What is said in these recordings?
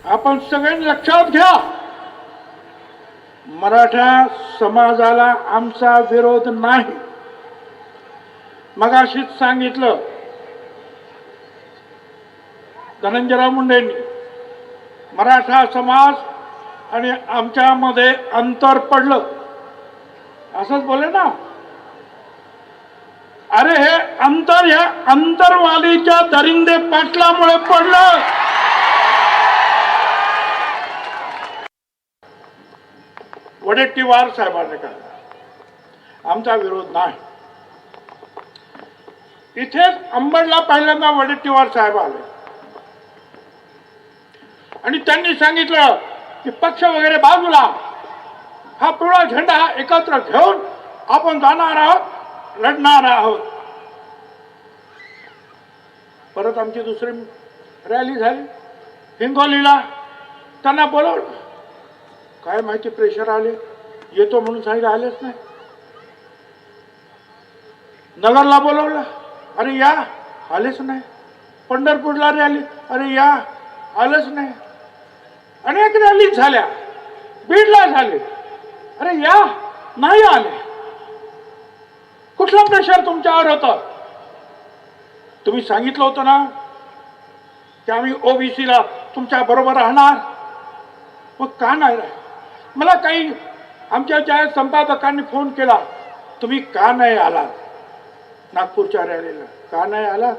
आपण सगळ्यांनी लक्षात घ्या, मराठा समाजाला आमचा विरोध नाही. मगाशीच सांगितलं धनंजयराव मुंडेंनी, मराठा समाज आणि आमच्यामध्ये अंतर पडलं असंच बोले ना. अरे हे अंतर ह्या अंतरवालीच्या दरिंदे पाटलामुळे पडलं. वडेट्टीवार साहेबांनी काढला, आमचा विरोध नाही. इथेच अंबडला पहिल्यांदा वडेट्टीवार साहेब आले आणि त्यांनी सांगितलं की पक्ष वगैरे बाजूला, हा पिवळा झेंडा एकत्र घेऊन आपण जाणार आहोत, लढणार आहोत. परत आमची दुसरी रॅली झाली हिंगोलीला. त्यांना बोलवलं, काय माहिती प्रेशर आले, येतो म्हणून सांगितलं, आलेच नाही. नगरला बोलवलं, अरे या, आलेच नाही. पंढरपूरला रॅली, अरे या, आलेच नाही. अनेक रॅली झाल्या, बीडला झाले, अरे या, नाही आले. कुठला प्रेशर तुमच्यावर होतं? तुम्ही सांगितलं होतं ना की आम्ही ओबीसीला तुमच्या बरोबर राहणार, मग का नाही राह? मला काही आमच्या ज्या संपादकांनी फोन केला, तुम्ही का नाही आला नागपूरच्या रॅलीला, का नाही आला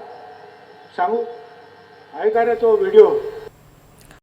सांगू? आहे का रे तो व्हिडिओ?